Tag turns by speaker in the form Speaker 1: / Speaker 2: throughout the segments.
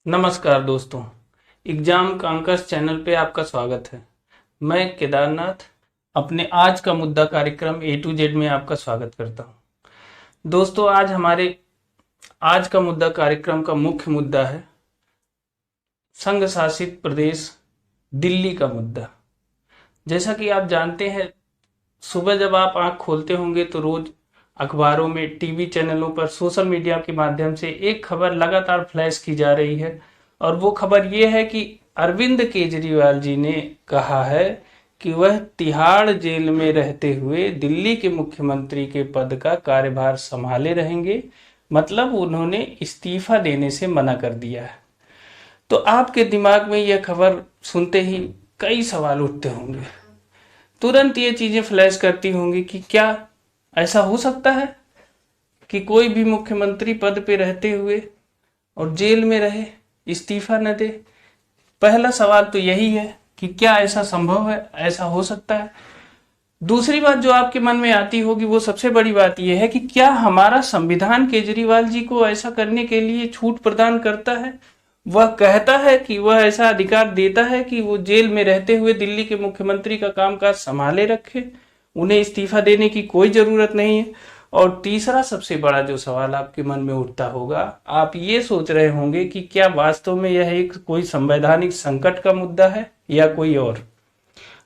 Speaker 1: नमस्कार दोस्तों, exam कांकर्स channel पे आपका स्वागत है। मैं केदारनाथ अपने आज का मुद्दा कार्यक्रम ए टू जेड में आपका स्वागत करता हूँ। दोस्तों, आज का मुद्दा कार्यक्रम का मुख्य मुद्दा है संघ शासित प्रदेश दिल्ली का मुद्दा। जैसा कि आप जानते हैं, सुबह जब आप आंख खोलते होंगे तो रोज अखबारों में, टीवी चैनलों पर, सोशल मीडिया के माध्यम से एक खबर लगातार फ्लैश की जा रही है और वो खबर ये है कि अरविंद केजरीवाल जी ने कहा है कि वह तिहाड़ जेल में रहते हुए दिल्ली के मुख्यमंत्री के पद का कार्यभार संभाले रहेंगे। मतलब उन्होंने इस्तीफा देने से मना कर दिया है। तो आपके दिमाग में यह खबर सुनते ही कई सवाल उठते होंगे, तुरंत ये चीजें फ्लैश करती होंगी कि क्या ऐसा हो सकता है कि कोई भी मुख्यमंत्री पद पे रहते हुए और जेल में रहे, इस्तीफा न दे। पहला सवाल तो यही है कि क्या ऐसा संभव है, ऐसा हो सकता है। दूसरी बात जो आपके मन में आती होगी, वो सबसे बड़ी बात यह है कि क्या हमारा संविधान केजरीवाल जी को ऐसा करने के लिए छूट प्रदान करता है। वह कहता है कि वह ऐसा अधिकार देता है कि वो जेल में रहते हुए दिल्ली के मुख्यमंत्री का कामकाज संभाले रखे, उन्हें इस्तीफा देने की कोई जरूरत नहीं है। और तीसरा सबसे बड़ा जो सवाल आपके मन में उठता होगा, आप ये सोच रहे होंगे कि क्या वास्तव में यह एक कोई संवैधानिक संकट का मुद्दा है या कोई और।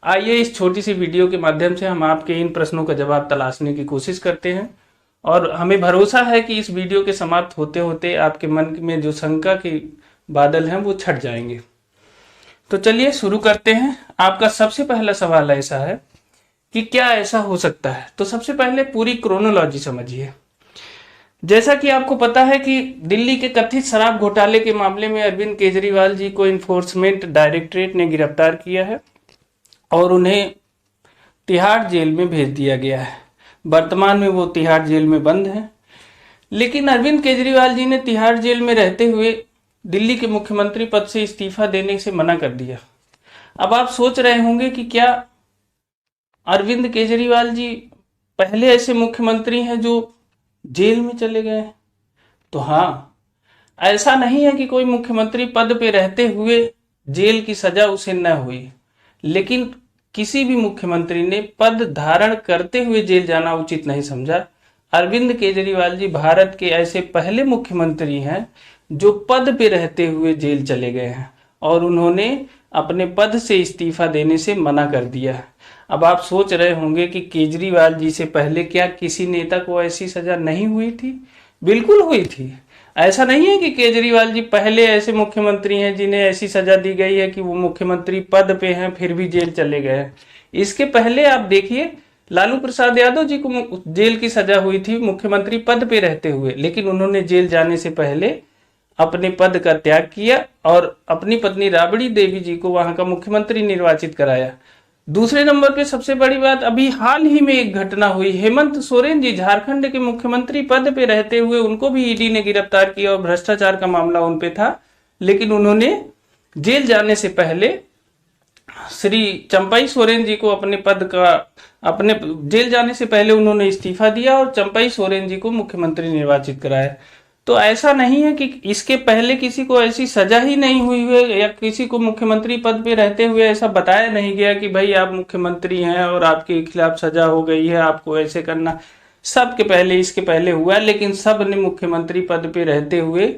Speaker 1: आइए इस छोटी सी वीडियो के माध्यम से हम आपके इन प्रश्नों का जवाब तलाशने की कोशिश करते हैं और हमें भरोसा है कि इस वीडियो के समाप्त होते होते आपके मन में जो शंका के बादल हैं वो छट जाएंगे। तो चलिए शुरू करते हैं। आपका सबसे पहला सवाल ऐसा है कि क्या ऐसा हो सकता है। तो सबसे पहले पूरी क्रोनोलॉजी समझिए। जैसा कि आपको पता है कि दिल्ली के कथित शराब घोटाले के मामले में अरविंद केजरीवाल जी को इन्फोर्समेंट डायरेक्टरेट ने गिरफ्तार किया है और उन्हें तिहाड़ जेल में भेज दिया गया है। वर्तमान में वो तिहाड़ जेल में बंद है। लेकिन अरविंद केजरीवाल जी ने तिहाड़ जेल में रहते हुए दिल्ली के मुख्यमंत्री पद से इस्तीफा देने से मना कर दिया। अब आप सोच रहे होंगे कि क्या अरविंद केजरीवाल जी पहले ऐसे मुख्यमंत्री हैं जो जेल में चले गए। तो हाँ, ऐसा नहीं है कि कोई मुख्यमंत्री पद पे रहते हुए जेल की सजा उसे न हुई, लेकिन किसी भी मुख्यमंत्री ने पद धारण करते हुए जेल जाना उचित नहीं समझा। अरविंद केजरीवाल जी भारत के ऐसे पहले मुख्यमंत्री हैं जो पद पे रहते हुए जेल चले गए हैं और उन्होंने अपने पद से इस्तीफा देने से मना कर दिया है। अब आप सोच रहे होंगे कि केजरीवाल जी से पहले क्या किसी नेता को ऐसी सजा नहीं हुई थी। बिल्कुल हुई थी। ऐसा नहीं है कि केजरीवाल जी पहले ऐसे मुख्यमंत्री हैं जिन्हें ऐसी सजा दी गई है कि वो मुख्यमंत्री पद पे हैं फिर भी जेल चले गए हैं। इसके पहले आप देखिए, लालू प्रसाद यादव जी को जेल की सजा हुई थी मुख्यमंत्री पद पे रहते हुए, लेकिन उन्होंने जेल जाने से पहले अपने पद का त्याग किया और अपनी पत्नी राबड़ी देवी जी को वहां का मुख्यमंत्री निर्वाचित कराया। दूसरे नंबर पे सबसे बड़ी बात, अभी हाल ही में एक घटना हुई। हेमंत सोरेन जी झारखंड के मुख्यमंत्री पद पे रहते हुए उनको भी ईडी ने गिरफ्तार किया और भ्रष्टाचार का मामला उन पे था, लेकिन उन्होंने जेल जाने से पहले श्री चंपाई सोरेन जी को अपने जेल जाने से पहले उन्होंने इस्तीफा दिया और चंपाई सोरेन जी को मुख्यमंत्री निर्वाचित कराया। तो ऐसा नहीं है कि इसके पहले किसी को ऐसी सजा ही नहीं हुई है या किसी को मुख्यमंत्री पद पे रहते हुए ऐसा बताया नहीं गया कि भाई आप मुख्यमंत्री हैं और आपके खिलाफ सजा हो गई है, आपको ऐसे करना। सबके पहले इसके पहले हुआ, लेकिन सब ने मुख्यमंत्री पद पे रहते हुए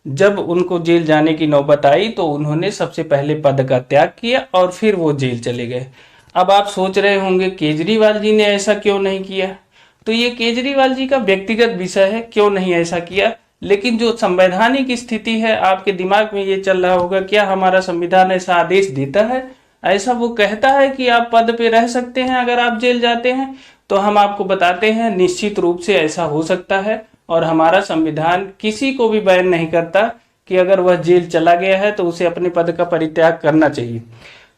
Speaker 1: जब उनको जेल जाने की नौबत आई तो उन्होंने सबसे पहले पद का त्याग किया और फिर वो जेल चले गए। अब आप सोच रहे होंगे केजरीवाल जी ने ऐसा क्यों नहीं किया। तो ये केजरीवाल जी का व्यक्तिगत विषय है, क्यों नहीं ऐसा किया। लेकिन जो संवैधानिक स्थिति है, आपके दिमाग में ये चल रहा होगा, क्या हमारा संविधान ऐसा आदेश देता है, ऐसा वो कहता है कि आप पद पे रह सकते हैं अगर आप जेल जाते हैं। तो हम आपको बताते हैं निश्चित रूप से ऐसा हो सकता है और हमारा संविधान किसी को भी बैन नहीं करता कि अगर वह जेल चला गया है तो उसे अपने पद का परित्याग करना चाहिए।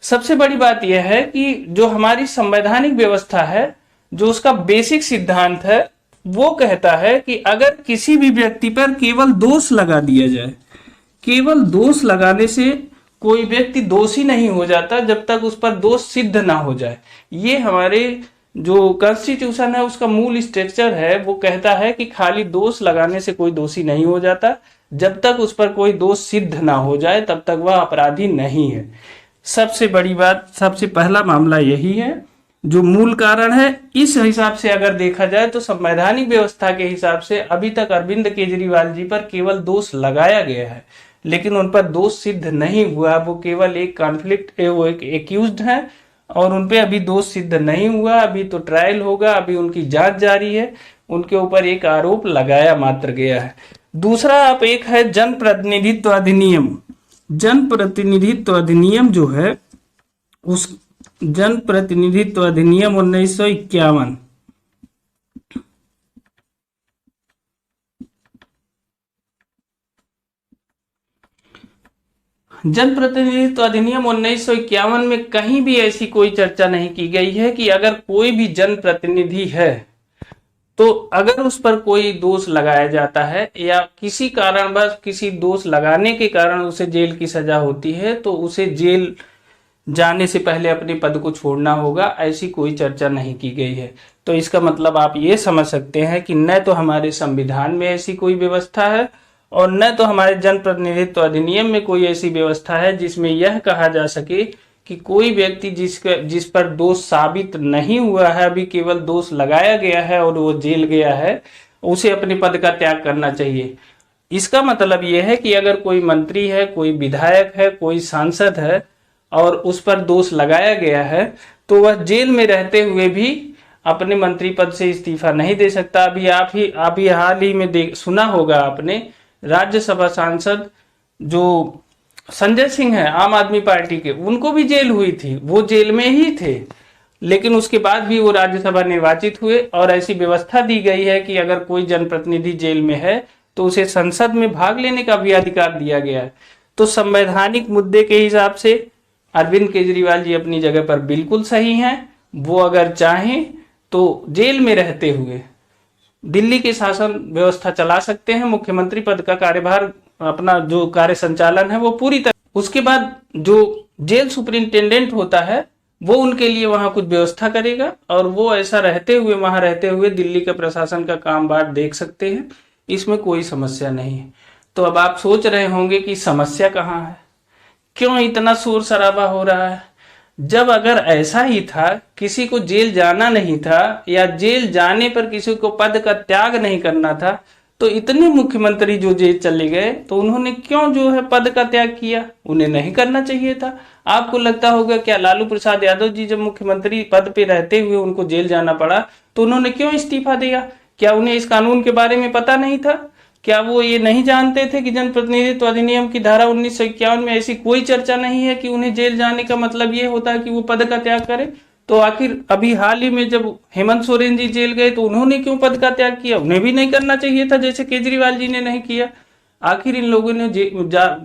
Speaker 1: सबसे बड़ी बात यह है कि जो हमारी संवैधानिक व्यवस्था है, जो उसका बेसिक सिद्धांत है, वो कहता है कि अगर किसी भी व्यक्ति पर केवल दोष लगा दिया जाए, केवल दोष लगाने से कोई व्यक्ति दोषी नहीं हो जाता जब तक उस पर दोष सिद्ध ना हो जाए। ये हमारे जो कॉन्स्टिट्यूशन है उसका मूल स्ट्रक्चर है वो कहता है कि खाली दोष लगाने से कोई दोषी नहीं हो जाता, जब तक उस पर कोई दोष सिद्ध ना हो जाए तब तक वह अपराधी नहीं है। सबसे बड़ी बात, सबसे पहला मामला यही है जो मूल कारण है। इस हिसाब से अगर देखा जाए तो संवैधानिक व्यवस्था के हिसाब से अभी तक अरविंद केजरीवाल जी पर केवल दोष लगाया गया है, लेकिन उन पर दोष सिद्ध नहीं हुआ। वो केवल एक कॉन्फ्लिक्ट, वो एक एक्यूज्ड है और उन पे अभी दोष सिद्ध नहीं हुआ। अभी तो ट्रायल होगा, अभी उनकी जांच जारी है, उनके ऊपर एक आरोप लगाया मात्र गया है। दूसरा आप एक है जनप्रतिनिधित्व अधिनियम। जनप्रतिनिधित्व अधिनियम जो है उस जनप्रतिनिधित्व अधिनियम 1951 जनप्रतिनिधित्व अधिनियम 1951 में कहीं भी ऐसी कोई चर्चा नहीं की गई है कि अगर कोई भी जनप्रतिनिधि है तो अगर उस पर कोई दोष लगाया जाता है या किसी कारणवश किसी दोष लगाने के कारण उसे जेल की सजा होती है तो उसे जेल जाने से पहले अपने पद को छोड़ना होगा, ऐसी कोई चर्चा नहीं की गई है। तो इसका मतलब आप ये समझ सकते हैं कि न तो हमारे संविधान में ऐसी कोई व्यवस्था है और न तो हमारे जनप्रतिनिधित्व अधिनियम में कोई ऐसी व्यवस्था है जिसमें यह कहा जा सके कि कोई व्यक्ति जिस पर दोष साबित नहीं हुआ है, अभी केवल दोष लगाया गया है और वो जेल गया है, उसे अपने पद का त्याग करना चाहिए। इसका मतलब यह है कि अगर कोई मंत्री है, कोई विधायक है, कोई सांसद है और उस पर दोष लगाया गया है तो वह जेल में रहते हुए भी अपने मंत्री पद से इस्तीफा नहीं दे सकता। अभी हाल ही में सुना होगा आपने, राज्यसभा सांसद जो संजय सिंह है आम आदमी पार्टी के, उनको भी जेल हुई थी, वो जेल में ही थे, लेकिन उसके बाद भी वो राज्यसभा निर्वाचित हुए और ऐसी व्यवस्था दी गई है कि अगर कोई जनप्रतिनिधि जेल में है तो उसे संसद में भाग लेने का भी अधिकार दिया गया है। तो संवैधानिक मुद्दे के हिसाब से अरविंद केजरीवाल जी अपनी जगह पर बिल्कुल सही हैं। वो अगर चाहें तो जेल में रहते हुए दिल्ली की शासन व्यवस्था चला सकते हैं, मुख्यमंत्री पद का कार्यभार, अपना जो कार्य संचालन है वो पूरी तरह। उसके बाद जो जेल सुपरिंटेंडेंट होता है वो उनके लिए वहां कुछ व्यवस्था करेगा और वो ऐसा रहते हुए, वहां रहते हुए दिल्ली के प्रशासन का काम बात देख सकते हैं, इसमें कोई समस्या नहीं है। तो अब आप सोच रहे होंगे कि समस्या कहाँ है, क्यों इतना शोर शराबा हो रहा है। जब अगर ऐसा ही था, किसी को जेल जाना नहीं था या जेल जाने पर किसी को पद का त्याग नहीं करना था, तो इतने मुख्यमंत्री जो जेल चले गए तो उन्होंने क्यों जो है पद का त्याग किया? उन्हें नहीं करना चाहिए था। आपको लगता होगा क्या लालू प्रसाद यादव जी जब मुख्यमंत्री पद पे रहते हुए उनको जेल जाना पड़ा तो उन्होंने क्यों इस्तीफा दिया? क्या उन्हें इस कानून के बारे में पता नहीं था? क्या वो ये नहीं जानते थे कि जनप्रतिनिधित्व अधिनियम की धारा 1951 में ऐसी कोई चर्चा नहीं है कि उन्हें जेल जाने का मतलब ये होता है कि वो पद का त्याग करें? तो आखिर अभी हाल ही में जब हेमंत सोरेन जी जेल गए तो उन्होंने क्यों पद का त्याग किया? उन्हें भी नहीं करना चाहिए था, जैसे केजरीवाल जी ने नहीं किया। आखिर इन लोगों ने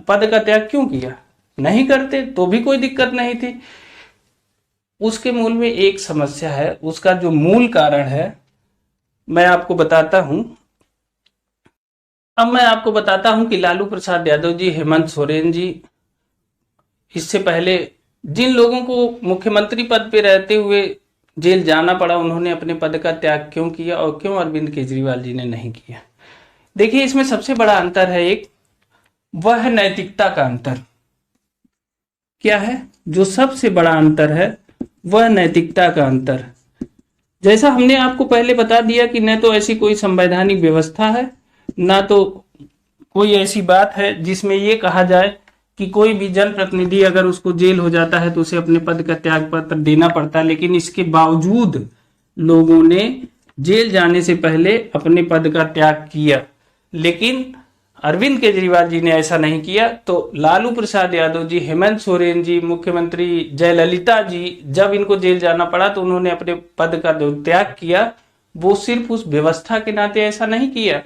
Speaker 1: पद का त्याग क्यों किया? नहीं करते तो भी कोई दिक्कत नहीं थी। उसके मूल में एक समस्या है, उसका जो मूल कारण है मैं आपको बताता हूं। अब मैं आपको बताता हूं कि लालू प्रसाद यादव जी, हेमंत सोरेन जी, इससे पहले जिन लोगों को मुख्यमंत्री पद पे रहते हुए जेल जाना पड़ा, उन्होंने अपने पद का त्याग क्यों किया और क्यों अरविंद केजरीवाल जी ने नहीं किया? देखिए, इसमें सबसे बड़ा अंतर है एक, वह है नैतिकता का अंतर। क्या है जो सबसे बड़ा अंतर है? वह नैतिकता का अंतर। जैसा हमने आपको पहले बता दिया कि न तो ऐसी कोई संवैधानिक व्यवस्था है, ना तो कोई ऐसी बात है जिसमें यह कहा जाए कि कोई भी जनप्रतिनिधि अगर उसको जेल हो जाता है तो उसे अपने पद का त्याग पत्र देना पड़ता है, लेकिन इसके बावजूद लोगों ने जेल जाने से पहले अपने पद का त्याग किया। लेकिन अरविंद केजरीवाल जी ने ऐसा नहीं किया। तो लालू प्रसाद यादव जी, हेमंत सोरेन जी, मुख्यमंत्री जयललिता जी, जब इनको जेल जाना पड़ा तो उन्होंने अपने पद का जो त्याग किया वो सिर्फ उस व्यवस्था के नाते ऐसा नहीं किया।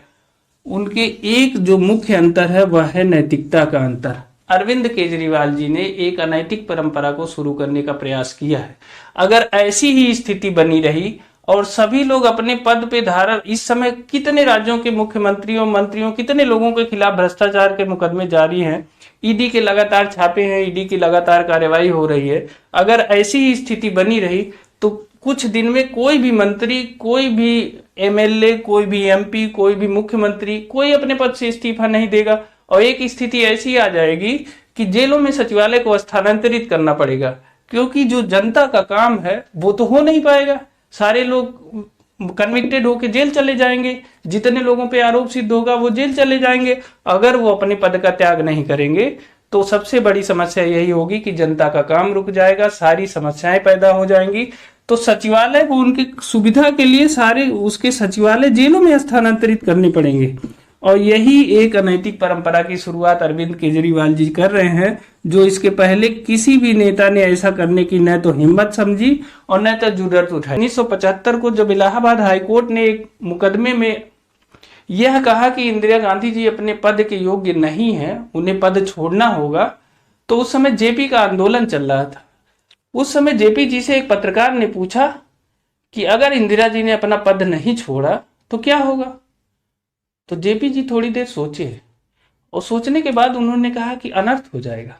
Speaker 1: उनके एक जो मुख्य अंतर है वह है नैतिकता का अंतर। अरविंद केजरीवाल जी ने एक अनैतिक परंपरा को शुरू करने का प्रयास किया है। अगर ऐसी ही स्थिति बनी रही और सभी लोग अपने पद पे धारण, इस समय कितने राज्यों के मुख्यमंत्रियों, मंत्रियों, कितने लोगों के खिलाफ भ्रष्टाचार के मुकदमे जारी हैं, ईडी के लगातार छापे हैं, ईडी की लगातार कार्रवाई हो रही है। अगर ऐसी ही स्थिति बनी रही तो कुछ दिन में कोई भी मंत्री, कोई भी एमएलए, कोई भी एमपी, कोई भी मुख्यमंत्री, कोई अपने पद से इस्तीफा नहीं देगा और एक स्थिति ऐसी आ जाएगी कि जेलों में सचिवालय को स्थानांतरित करना पड़ेगा, क्योंकि जो जनता का काम है वो तो हो नहीं पाएगा। सारे लोग कन्विक्टेड होकर जेल चले जाएंगे, जितने लोगों पे आरोप सिद्ध होगा वो जेल चले जाएंगे। अगर वो अपने पद का त्याग नहीं करेंगे तो सबसे बड़ी समस्या यही होगी कि जनता का काम रुक जाएगा, सारी समस्याएं पैदा हो जाएंगी। तो सचिवालय को उनकी सुविधा के लिए सारे उसके सचिवालय जेलों में स्थानांतरित करने पड़ेंगे। और यही एक अनैतिक परंपरा की शुरुआत अरविंद केजरीवाल जी कर रहे हैं, जो इसके पहले किसी भी नेता ने ऐसा करने की न तो हिम्मत समझी और न तो जुर्रत उठाई। 1975 को जब इलाहाबाद हाईकोर्ट ने एक मुकदमे में यह कहा कि इंदिरा गांधी जी अपने पद के योग्य नहीं है, उन्हें पद छोड़ना होगा, तो उस समय जेपी का आंदोलन चल रहा था। उस समय जेपी जी से एक पत्रकार ने पूछा कि अगर इंदिरा जी ने अपना पद नहीं छोड़ा तो क्या होगा। तो जेपी जी थोड़ी देर सोचे और सोचने के बाद उन्होंने कहा कि अनर्थ हो जाएगा।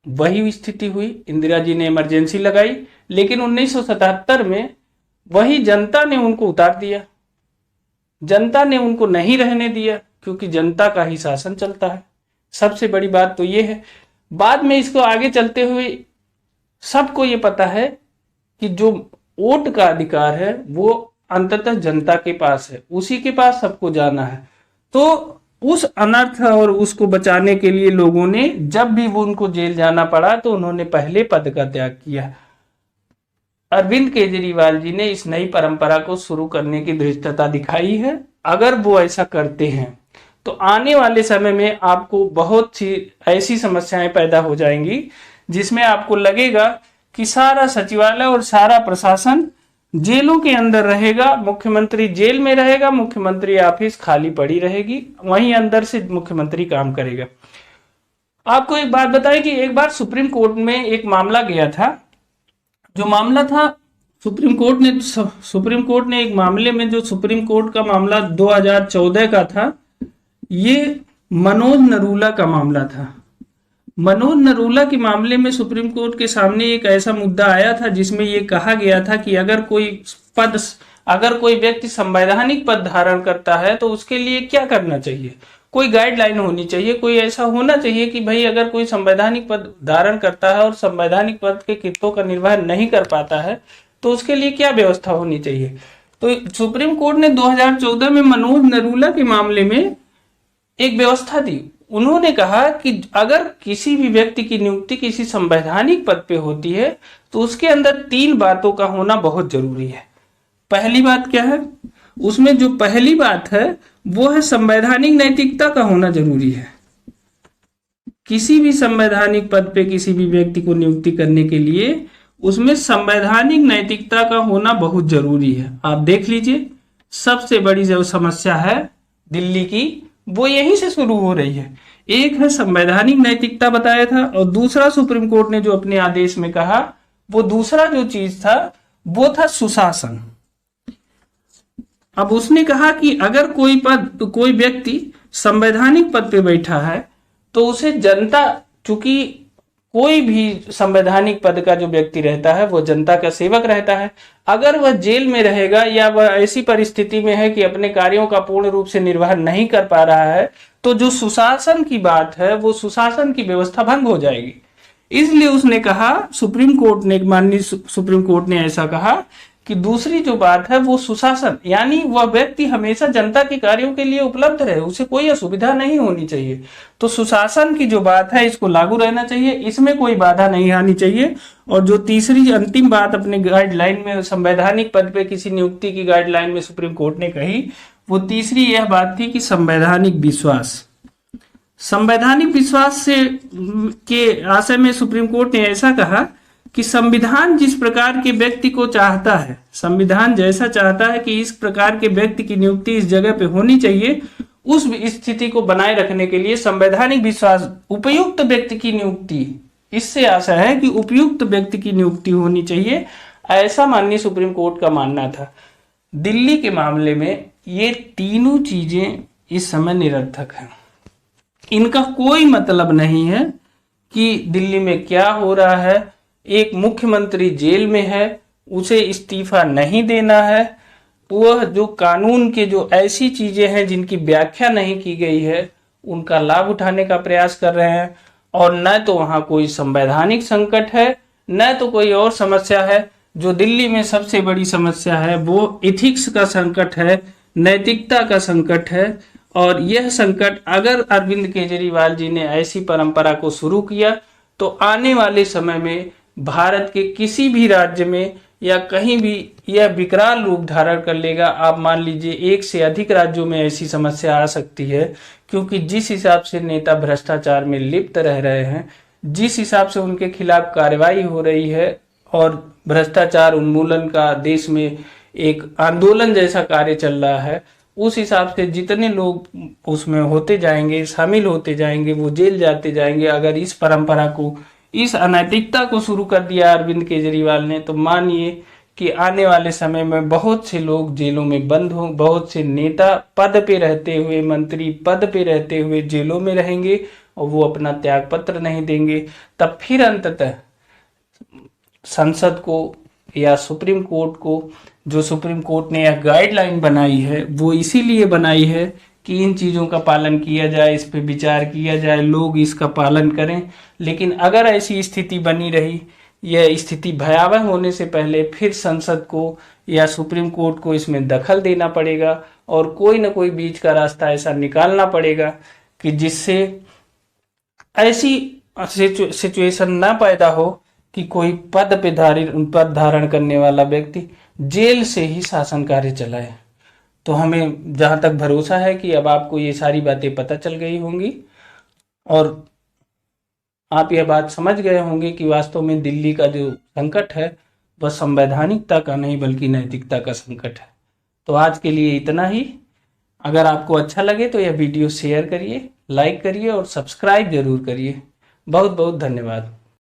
Speaker 1: वही स्थिति हुई, इंदिरा जी ने इमरजेंसी लगाई, लेकिन 1977 में वही जनता ने उनको उतार दिया। जनता ने उनको नहीं रहने दिया, क्योंकि जनता का ही शासन चलता है। सबसे बड़ी बात तो ये है। बाद में इसको आगे चलते हुए सबको ये पता है कि जो वोट का अधिकार है वो अंततः जनता के पास है, उसी के पास सबको जाना है। तो उस अनर्थ और उसको बचाने के लिए लोगों ने, जब भी वो उनको जेल जाना पड़ा तो उन्होंने पहले पद का त्याग किया। अरविंद केजरीवाल जी ने इस नई परंपरा को शुरू करने की धृष्टता दिखाई है। अगर वो ऐसा करते हैं तो आने वाले समय में आपको बहुत सी ऐसी समस्याएं पैदा हो जाएंगी जिसमें आपको लगेगा कि सारा सचिवालय और सारा प्रशासन जेलों के अंदर रहेगा, मुख्यमंत्री जेल में रहेगा, मुख्यमंत्री ऑफिस खाली पड़ी रहेगी, वहीं अंदर से मुख्यमंत्री काम करेगा। आपको एक बात बताएं कि एक बार सुप्रीम कोर्ट में एक मामला गया था। जो मामला था, सुप्रीम कोर्ट ने एक मामले में, जो सुप्रीम कोर्ट का मामला 2014 का था, ये मनोज नरूला का मामला था। मनोज नरूला के मामले में सुप्रीम कोर्ट के सामने एक ऐसा मुद्दा आया था जिसमें यह कहा गया था कि अगर कोई व्यक्ति संवैधानिक पद धारण करता है तो उसके लिए क्या करना चाहिए, कोई गाइडलाइन होनी चाहिए, कोई ऐसा होना चाहिए कि भाई अगर कोई संवैधानिक पद धारण करता है और संवैधानिक पद के कितों का निर्वहन नहीं कर पाता है तो उसके लिए क्या व्यवस्था होनी चाहिए। तो सुप्रीम कोर्ट ने 2014 में मनोज नरूला के मामले में एक व्यवस्था दी। उन्होंने कहा कि अगर किसी भी व्यक्ति की नियुक्ति किसी संवैधानिक पद पे होती है तो उसके अंदर 3 बातों का होना बहुत जरूरी है। पहली बात क्या है? उसमें जो पहली बात है वो है संवैधानिक नैतिकता का होना जरूरी है। किसी भी संवैधानिक पद पे किसी भी व्यक्ति को नियुक्ति करने के लिए उसमें संवैधानिक नैतिकता का होना बहुत जरूरी है। आप देख लीजिए, सबसे बड़ी जो समस्या है दिल्ली की वो यहीं से शुरू हो रही है। एक है संवैधानिक नैतिकता बताया था, और दूसरा सुप्रीम कोर्ट ने जो अपने आदेश में कहा, वो दूसरा जो चीज था वो था सुशासन। अब उसने कहा कि अगर कोई व्यक्ति संवैधानिक पद पे बैठा है तो उसे जनता, चूंकि कोई भी संवैधानिक पद का जो व्यक्ति रहता है वो जनता का सेवक रहता है, अगर वह जेल में रहेगा या वह ऐसी परिस्थिति में है कि अपने कार्यों का पूर्ण रूप से निर्वहन नहीं कर पा रहा है तो जो सुशासन की बात है वो सुशासन की व्यवस्था भंग हो जाएगी। इसलिए उसने कहा, माननीय सुप्रीम कोर्ट ने ऐसा कहा कि दूसरी जो बात है वो सुशासन, यानी वह व्यक्ति हमेशा जनता के कार्यों के लिए उपलब्ध रहे, उसे कोई असुविधा नहीं होनी चाहिए। तो सुशासन की जो बात है इसको लागू रहना चाहिए, इसमें कोई बाधा नहीं आनी चाहिए। और जो तीसरी अंतिम बात अपने गाइडलाइन में संवैधानिक पद पे किसी नियुक्ति की गाइडलाइन में सुप्रीम कोर्ट ने कही, वो तीसरी यह बात थी कि संवैधानिक विश्वास। संवैधानिक विश्वास से के आशय में सुप्रीम कोर्ट ने ऐसा कहा कि संविधान जिस प्रकार के व्यक्ति को चाहता है, संविधान जैसा चाहता है कि इस प्रकार के व्यक्ति की नियुक्ति इस जगह पे होनी चाहिए, उस स्थिति को बनाए रखने के लिए संवैधानिक विश्वास, उपयुक्त व्यक्ति की नियुक्ति, इससे आशा है कि उपयुक्त व्यक्ति की नियुक्ति होनी चाहिए, ऐसा माननीय सुप्रीम कोर्ट का मानना था। दिल्ली के मामले में ये तीनों चीजें इस समय निरर्थक हैं। इनका कोई मतलब नहीं है कि दिल्ली में क्या हो रहा है, एक मुख्यमंत्री जेल में है, उसे इस्तीफा नहीं देना है। वह जो कानून के जो ऐसी चीजें हैं जिनकी व्याख्या नहीं की गई है, उनका लाभ उठाने का प्रयास कर रहे हैं। और न तो वहां कोई संवैधानिक संकट है, न तो कोई और समस्या है। जो दिल्ली में सबसे बड़ी समस्या है वो इथिक्स का संकट है, नैतिकता का संकट है। और यह संकट अगर अरविंद केजरीवाल जी ने ऐसी परंपरा को शुरू किया तो आने वाले समय में भारत के किसी भी राज्य में या कहीं भी यह विकराल रूप धारण कर लेगा। आप मान लीजिए एक से अधिक राज्यों में ऐसी समस्या आ सकती है, क्योंकि जिस हिसाब से नेता भ्रष्टाचार में लिप्त रह रहे हैं, जिस हिसाब से उनके खिलाफ कार्रवाई हो रही है और भ्रष्टाचार उन्मूलन का देश में एक आंदोलन जैसा कार्य चल रहा है, उस हिसाब से जितने लोग उसमें होते जाएंगे, शामिल होते जाएंगे, वो जेल जाते जाएंगे। अगर इस परंपरा को, इस अनैतिकता को शुरू कर दिया अरविंद केजरीवाल ने, तो मानिए कि आने वाले समय में बहुत से लोग जेलों में बंद हों, बहुत से नेता पद पे रहते हुए, मंत्री पद पे रहते हुए जेलों में रहेंगे और वो अपना त्याग पत्र नहीं देंगे। तब फिर अंततः संसद को या सुप्रीम कोर्ट को, जो सुप्रीम कोर्ट ने यह गाइडलाइन बनाई है वो इसीलिए बनाई है कि इन चीज़ों का पालन किया जाए, इस पे विचार किया जाए, लोग इसका पालन करें। लेकिन अगर ऐसी स्थिति बनी रही, यह स्थिति भयावह होने से पहले फिर संसद को या सुप्रीम कोर्ट को इसमें दखल देना पड़ेगा और कोई ना कोई बीच का रास्ता ऐसा निकालना पड़ेगा कि जिससे ऐसी सिचुएशन ना पैदा हो कि कोई पद धारण करने वाला व्यक्ति जेल से ही शासन कार्य चलाए। तो हमें जहां तक भरोसा है कि अब आपको ये सारी बातें पता चल गई होंगी और आप यह बात समझ गए होंगे कि वास्तव में दिल्ली का जो संकट है वह संवैधानिकता का नहीं बल्कि नैतिकता का संकट है। तो आज के लिए इतना ही। अगर आपको अच्छा लगे तो यह वीडियो शेयर करिए, लाइक करिए और सब्सक्राइब जरूर करिए। बहुत बहुत धन्यवाद।